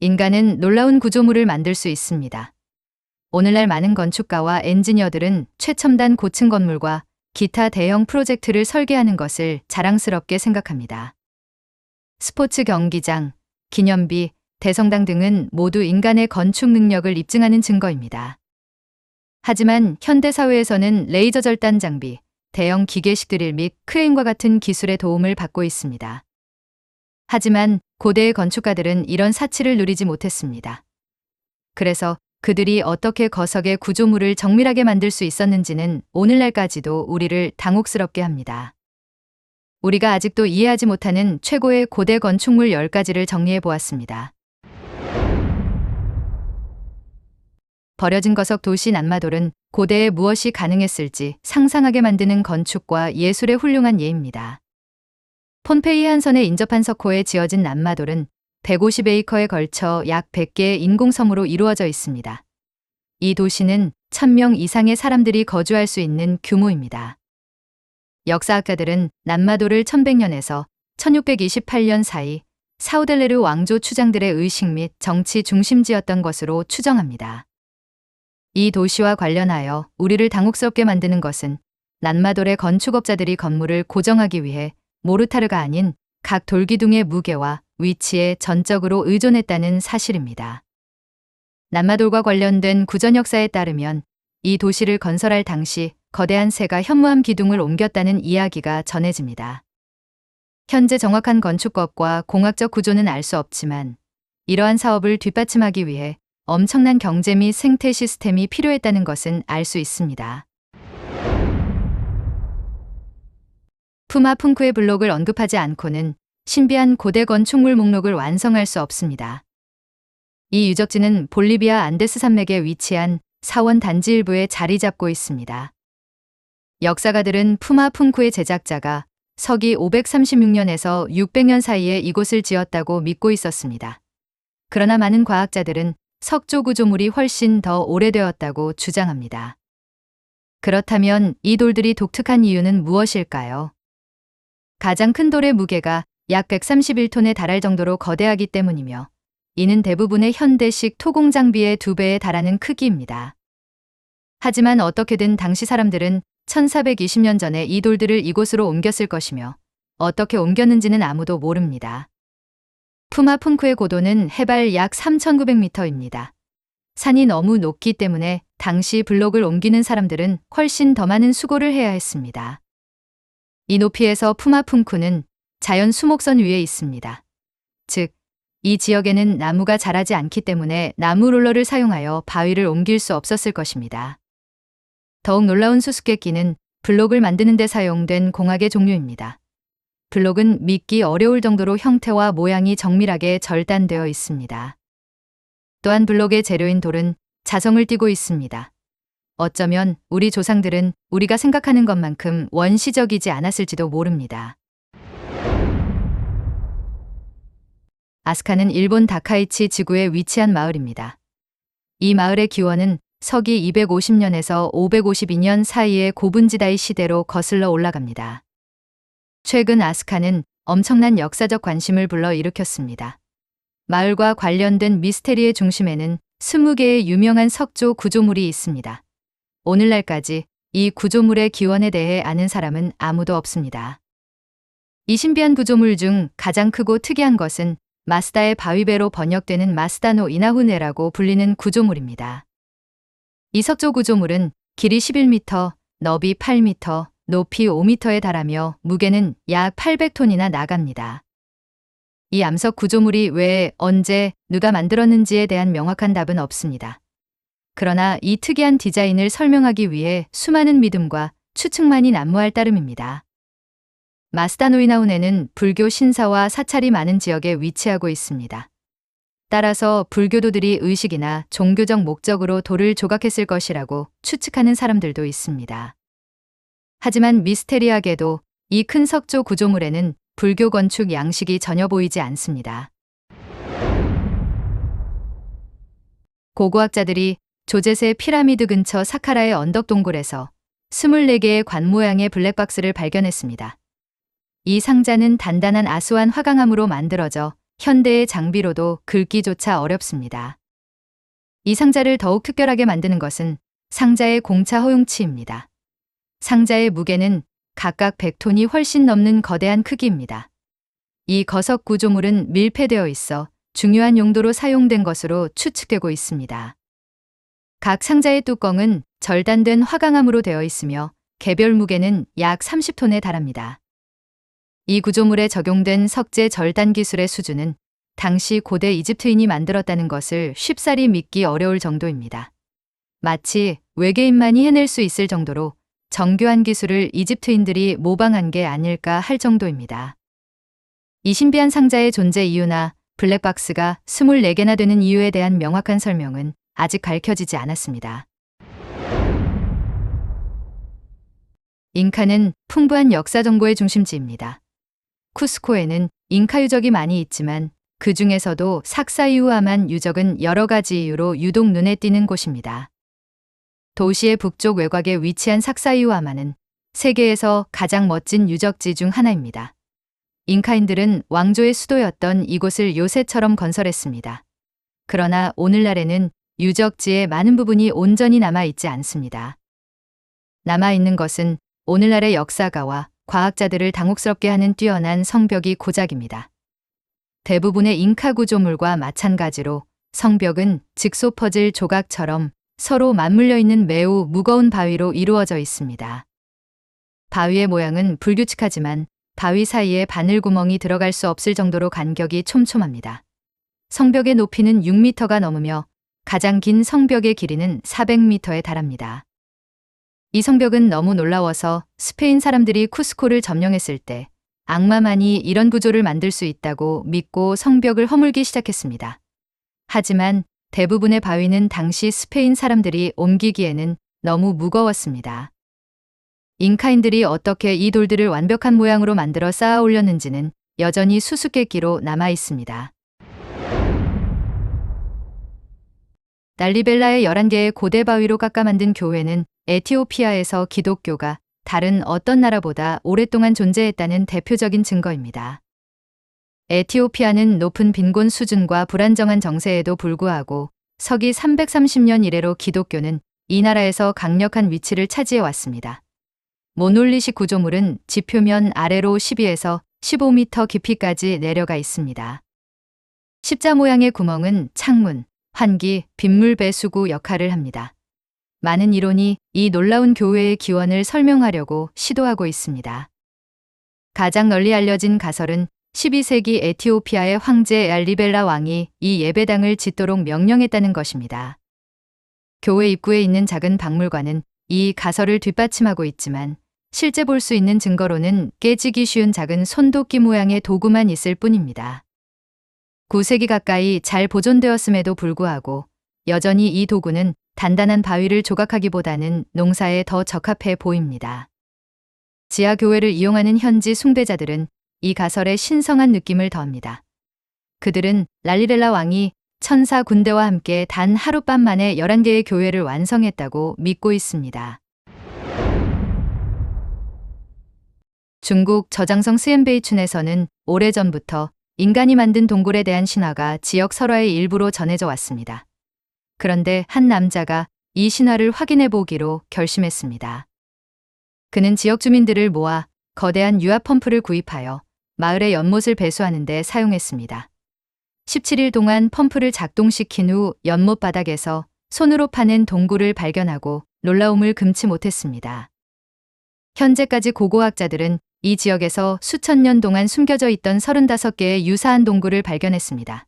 인간은 놀라운 구조물을 만들 수 있습니다. 오늘날 많은 건축가와 엔지니어들은 최첨단 고층 건물과 기타 대형 프로젝트를 설계하는 것을 자랑스럽게 생각합니다. 스포츠 경기장, 기념비, 대성당 등은 모두 인간의 건축 능력을 입증하는 증거입니다. 하지만 현대사회에서는 레이저 절단 장비, 대형 기계식 드릴 및 크레인과 같은 기술의 도움을 받고 있습니다. 하지만 고대의 건축가들은 이런 사치를 누리지 못했습니다. 그래서 그들이 어떻게 거석의 구조물을 정밀하게 만들 수 있었는지는 오늘날까지도 우리를 당혹스럽게 합니다. 우리가 아직도 이해하지 못하는 최고의 고대 건축물 10가지를 정리해 보았습니다. 버려진 거석 도시 남마돌은 고대에 무엇이 가능했을지 상상하게 만드는 건축과 예술의 훌륭한 예입니다. 폼페이 한선에 인접한 석호에 지어진 남마돌은 150에이커에 걸쳐 약 100개의 인공섬으로 이루어져 있습니다. 이 도시는 1000명 이상의 사람들이 거주할 수 있는 규모입니다. 역사학자들은 남마돌을 1100년에서 1628년 사이 사우델레르 왕조 추장들의 의식 및 정치 중심지였던 것으로 추정합니다. 이 도시와 관련하여 우리를 당혹스럽게 만드는 것은 남마돌의 건축업자들이 건물을 고정하기 위해 모르타르가 아닌 각 돌기둥의 무게와 위치에 전적으로 의존했다는 사실입니다. 남마돌과 관련된 구전 역사에 따르면 이 도시를 건설할 당시 거대한 새가 현무암 기둥을 옮겼다는 이야기가 전해집니다. 현재 정확한 건축법과 공학적 구조는 알 수 없지만 이러한 사업을 뒷받침하기 위해 엄청난 경제 및 생태 시스템이 필요했다는 것은 알 수 있습니다. 푸마푼쿠의 블록을 언급하지 않고는 신비한 고대 건축물 목록을 완성할 수 없습니다. 이 유적지는 볼리비아 안데스 산맥에 위치한 사원 단지 일부에 자리 잡고 있습니다. 역사가들은 푸마푼쿠의 제작자가 서기 536년에서 600년 사이에 이곳을 지었다고 믿고 있었습니다. 그러나 많은 과학자들은 석조 구조물이 훨씬 더 오래되었다고 주장합니다. 그렇다면 이 돌들이 독특한 이유는 무엇일까요? 가장 큰 돌의 무게가 약 131톤에 달할 정도로 거대하기 때문이며 이는 대부분의 현대식 토공 장비의 2배에 달하는 크기입니다. 하지만 어떻게든 당시 사람들은 1420년 전에 이 돌들을 이곳으로 옮겼을 것이며 어떻게 옮겼는지는 아무도 모릅니다. 푸마푼쿠의 고도는 해발 약 3,900m입니다. 산이 너무 높기 때문에 당시 블록을 옮기는 사람들은 훨씬 더 많은 수고를 해야 했습니다. 이 높이에서 푸마푼쿠는 자연 수목선 위에 있습니다. 즉, 이 지역에는 나무가 자라지 않기 때문에 나무 롤러를 사용하여 바위를 옮길 수 없었을 것입니다. 더욱 놀라운 수수께끼는 블록을 만드는 데 사용된 공학의 종류입니다. 블록은 믿기 어려울 정도로 형태와 모양이 정밀하게 절단되어 있습니다. 또한 블록의 재료인 돌은 자성을 띠고 있습니다. 어쩌면 우리 조상들은 우리가 생각하는 것만큼 원시적이지 않았을지도 모릅니다. 아스카는 일본 다카이치 지구에 위치한 마을입니다. 이 마을의 기원은 서기 250년에서 552년 사이의 고분지다이 시대로 거슬러 올라갑니다. 최근 아스카는 엄청난 역사적 관심을 불러일으켰습니다. 마을과 관련된 미스테리의 중심에는 20개의 유명한 석조 구조물이 있습니다. 오늘날까지 이 구조물의 기원에 대해 아는 사람은 아무도 없습니다. 이 신비한 구조물 중 가장 크고 특이한 것은 마스다의 바위배로 번역되는 마스다노 이나후네라고 불리는 구조물입니다. 이 석조 구조물은 길이 11m, 너비 8m, 높이 5m에 달하며 무게는 약 800톤이나 나갑니다. 이 암석 구조물이 왜, 언제, 누가 만들었는지에 대한 명확한 답은 없습니다. 그러나 이 특이한 디자인을 설명하기 위해 수많은 믿음과 추측만이 난무할 따름입니다. 마스다노 이나후네는 불교 신사와 사찰이 많은 지역에 위치하고 있습니다. 따라서 불교도들이 의식이나 종교적 목적으로 돌을 조각했을 것이라고 추측하는 사람들도 있습니다. 하지만 미스테리하게도 이 큰 석조 구조물에는 불교 건축 양식이 전혀 보이지 않습니다. 고고학자들이 조제세 피라미드 근처 사카라의 언덕 동굴에서 24개의 관 모양의 블랙박스를 발견했습니다. 이 상자는 단단한 아스완 화강암으로 만들어져 현대의 장비로도 긁기조차 어렵습니다. 이 상자를 더욱 특별하게 만드는 것은 상자의 공차 허용치입니다. 상자의 무게는 각각 100톤이 훨씬 넘는 거대한 크기입니다. 이 거석 구조물은 밀폐되어 있어 중요한 용도로 사용된 것으로 추측되고 있습니다. 각 상자의 뚜껑은 절단된 화강암으로 되어 있으며 개별 무게는 약 30톤에 달합니다. 이 구조물에 적용된 석재 절단 기술의 수준은 당시 고대 이집트인이 만들었다는 것을 쉽사리 믿기 어려울 정도입니다. 마치 외계인만이 해낼 수 있을 정도로 정교한 기술을 이집트인들이 모방한 게 아닐까 할 정도입니다. 이 신비한 상자의 존재 이유나 블랙박스가 24개나 되는 이유에 대한 명확한 설명은 아직 밝혀지지 않았습니다. 잉카는 풍부한 역사 정보의 중심지입니다. 쿠스코에는 잉카 유적이 많이 있지만 그 중에서도 삭사이후아만 유적은 여러 가지 이유로 유독 눈에 띄는 곳입니다. 도시의 북쪽 외곽에 위치한 삭사이후아만은 세계에서 가장 멋진 유적지 중 하나입니다. 잉카인들은 왕조의 수도였던 이곳을 요새처럼 건설했습니다. 그러나 오늘날에는 유적지의 많은 부분이 온전히 남아있지 않습니다. 남아있는 것은 오늘날의 역사가와 과학자들을 당혹스럽게 하는 뛰어난 성벽이 고작입니다. 대부분의 잉카 구조물과 마찬가지로 성벽은 직소 퍼즐 조각처럼 서로 맞물려 있는 매우 무거운 바위로 이루어져 있습니다. 바위의 모양은 불규칙하지만 바위 사이에 바늘구멍이 들어갈 수 없을 정도로 간격이 촘촘합니다. 성벽의 높이는 6m가 넘으며 가장 긴 성벽의 길이는 400m에 달합니다. 이 성벽은 너무 놀라워서 스페인 사람들이 쿠스코를 점령했을 때 악마만이 이런 구조를 만들 수 있다고 믿고 성벽을 허물기 시작했습니다. 하지만 대부분의 바위는 당시 스페인 사람들이 옮기기에는 너무 무거웠습니다. 잉카인들이 어떻게 이 돌들을 완벽한 모양으로 만들어 쌓아 올렸는지는 여전히 수수께끼로 남아 있습니다. 랄리벨라의 11개의 고대 바위로 깎아 만든 교회는 에티오피아에서 기독교가 다른 어떤 나라보다 오랫동안 존재했다는 대표적인 증거입니다. 에티오피아는 높은 빈곤 수준과 불안정한 정세에도 불구하고 서기 330년 이래로 기독교는 이 나라에서 강력한 위치를 차지해 왔습니다. 모놀리식 구조물은 지표면 아래로 12에서 15m 깊이까지 내려가 있습니다. 십자 모양의 구멍은 창문, 환기, 빗물 배수구 역할을 합니다. 많은 이론이 이 놀라운 교회의 기원을 설명하려고 시도하고 있습니다. 가장 널리 알려진 가설은 12세기 에티오피아의 황제 랄리벨라 왕이 이 예배당을 짓도록 명령했다는 것입니다. 교회 입구에 있는 작은 박물관은 이 가설을 뒷받침하고 있지만 실제 볼 수 있는 증거로는 깨지기 쉬운 작은 손도끼 모양의 도구만 있을 뿐입니다. 9세기 가까이 잘 보존되었음에도 불구하고 여전히 이 도구는 단단한 바위를 조각하기보다는 농사에 더 적합해 보입니다. 지하 교회를 이용하는 현지 숭배자들은 이 가설에 신성한 느낌을 더합니다. 그들은 랄리벨라 왕이 천사 군대와 함께 단 하룻밤 만에 11개의 교회를 완성했다고 믿고 있습니다. 중국 저장성 스옘베이춘에서는 오래전부터 인간이 만든 동굴에 대한 신화가 지역 설화의 일부로 전해져 왔습니다. 그런데 한 남자가 이 신화를 확인해 보기로 결심했습니다. 그는 지역 주민들을 모아 거대한 유압 펌프를 구입하여 마을의 연못을 배수하는 데 사용했습니다. 17일 동안 펌프를 작동시킨 후 연못 바닥에서 손으로 파낸 동굴을 발견하고 놀라움을 금치 못했습니다. 현재까지 고고학자들은 이 지역에서 수천 년 동안 숨겨져 있던 35개의 유사한 동굴을 발견했습니다.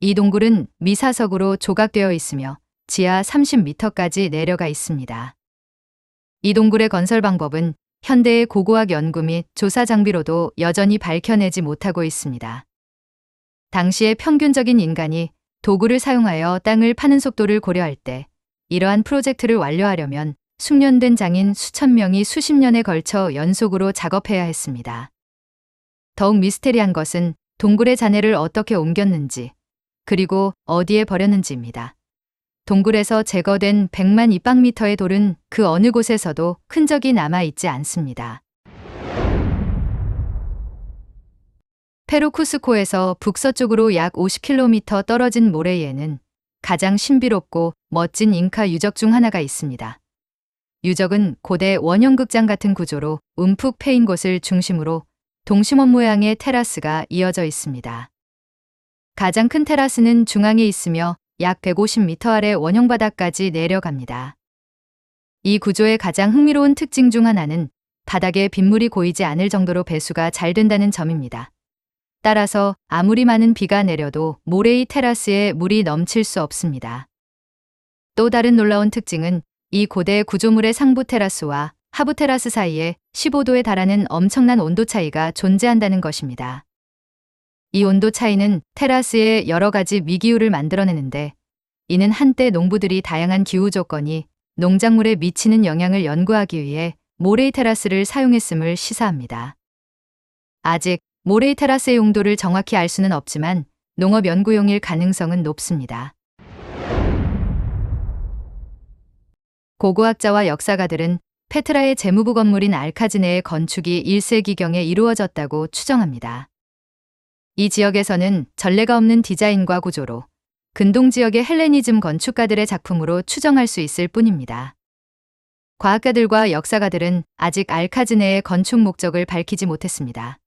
이 동굴은 미사석으로 조각되어 있으며 지하 30m까지 내려가 있습니다. 이 동굴의 건설 방법은 현대의 고고학 연구 및 조사 장비로도 여전히 밝혀내지 못하고 있습니다. 당시의 평균적인 인간이 도구를 사용하여 땅을 파는 속도를 고려할 때 이러한 프로젝트를 완료하려면 숙련된 장인 수천 명이 수십 년에 걸쳐 연속으로 작업해야 했습니다. 더욱 미스테리한 것은 동굴의 잔해를 어떻게 옮겼는지 그리고 어디에 버렸는지입니다. 동굴에서 제거된 100만 입방미터의 돌은 그 어느 곳에서도 흔적이 남아있지 않습니다. 페루 쿠스코에서 북서쪽으로 약 50km 떨어진 모레이에는 가장 신비롭고 멋진 잉카 유적 중 하나가 있습니다. 유적은 고대 원형극장 같은 구조로 움푹 패인 곳을 중심으로 동심원 모양의 테라스가 이어져 있습니다. 가장 큰 테라스는 중앙에 있으며 약 150m 아래 원형 바닥까지 내려갑니다. 이 구조의 가장 흥미로운 특징 중 하나는 바닥에 빗물이 고이지 않을 정도로 배수가 잘 된다는 점입니다. 따라서 아무리 많은 비가 내려도 모레이 테라스에 물이 넘칠 수 없습니다. 또 다른 놀라운 특징은 이 고대 구조물의 상부 테라스와 하부 테라스 사이에 15도에 달하는 엄청난 온도 차이가 존재한다는 것입니다. 이 온도 차이는 테라스에 여러 가지 미기후를 만들어내는데, 이는 한때 농부들이 다양한 기후 조건이 농작물에 미치는 영향을 연구하기 위해 모레이 테라스를 사용했음을 시사합니다. 아직 모레이 테라스의 용도를 정확히 알 수는 없지만 농업 연구용일 가능성은 높습니다. 고고학자와 역사가들은 페트라의 재무부 건물인 알카즈네의 건축이 1세기경에 이루어졌다고 추정합니다. 이 지역에서는 전례가 없는 디자인과 구조로 근동 지역의 헬레니즘 건축가들의 작품으로 추정할 수 있을 뿐입니다. 과학가들과 역사가들은 아직 알카즈네의 건축 목적을 밝히지 못했습니다.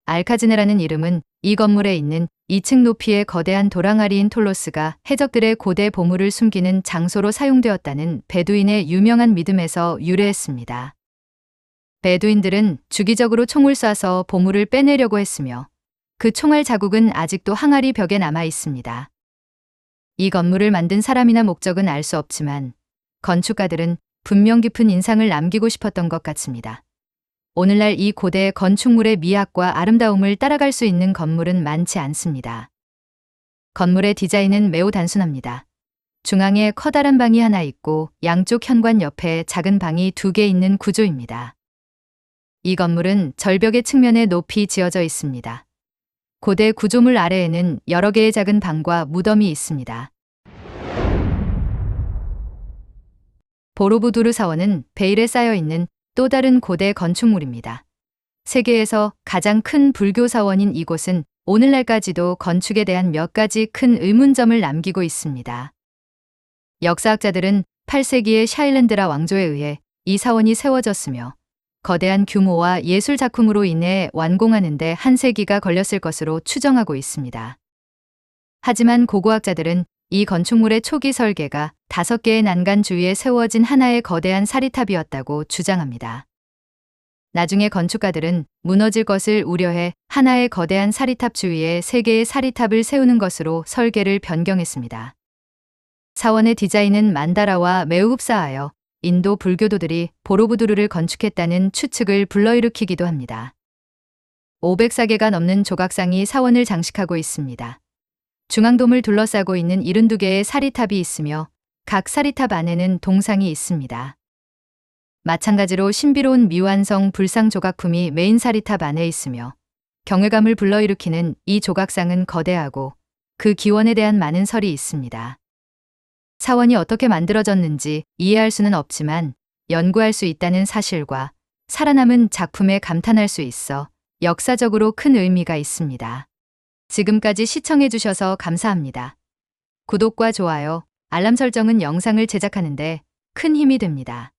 알카즈네라는 이름은 이 건물에 있는 2층 높이의 거대한 도랑아리인 톨로스가 해적들의 고대 보물을 숨기는 장소로 사용되었다는 베두인의 유명한 믿음에서 유래했습니다. 베두인들은 주기적으로 총을 쏴서 보물을 빼내려고 했으며 그 총알 자국은 아직도 항아리 벽에 남아 있습니다. 이 건물을 만든 사람이나 목적은 알 수 없지만 건축가들은 분명 깊은 인상을 남기고 싶었던 것 같습니다. 오늘날 이 고대 건축물의 미학과 아름다움을 따라갈 수 있는 건물은 많지 않습니다. 건물의 디자인은 매우 단순합니다. 중앙에 커다란 방이 하나 있고 양쪽 현관 옆에 작은 방이 2개 있는 구조입니다. 이 건물은 절벽의 측면에 높이 지어져 있습니다. 고대 구조물 아래에는 여러 개의 작은 방과 무덤이 있습니다. 보로부두르 사원은 베일에 쌓여 있는 또 다른 고대 건축물입니다. 세계에서 가장 큰 불교 사원인 이곳은 오늘날까지도 건축에 대한 몇 가지 큰 의문점을 남기고 있습니다. 역사학자들은 8세기의 샤일렌드라 왕조에 의해 이 사원이 세워졌으며 거대한 규모와 예술 작품으로 인해 완공하는 데 한 세기가 걸렸을 것으로 추정하고 있습니다. 하지만 고고학자들은 이 건축물의 초기 설계가 5개의 난간 주위에 세워진 하나의 거대한 사리탑이었다고 주장합니다. 나중에 건축가들은 무너질 것을 우려해 하나의 거대한 사리탑 주위에 3개의 사리탑을 세우는 것으로 설계를 변경했습니다. 사원의 디자인은 만다라와 매우 흡사하여 인도 불교도들이 보로부두르를 건축했다는 추측을 불러일으키기도 합니다. 504개가 넘는 조각상이 사원을 장식하고 있습니다. 중앙돔을 둘러싸고 있는 72개의 사리탑이 있으며 각 사리탑 안에는 동상이 있습니다. 마찬가지로 신비로운 미완성 불상 조각품이 메인 사리탑 안에 있으며 경외감을 불러일으키는 이 조각상은 거대하고 그 기원에 대한 많은 설이 있습니다. 사원이 어떻게 만들어졌는지 이해할 수는 없지만 연구할 수 있다는 사실과 살아남은 작품에 감탄할 수 있어 역사적으로 큰 의미가 있습니다. 지금까지 시청해주셔서 감사합니다. 구독과 좋아요, 알람 설정은 영상을 제작하는 데 큰 힘이 됩니다.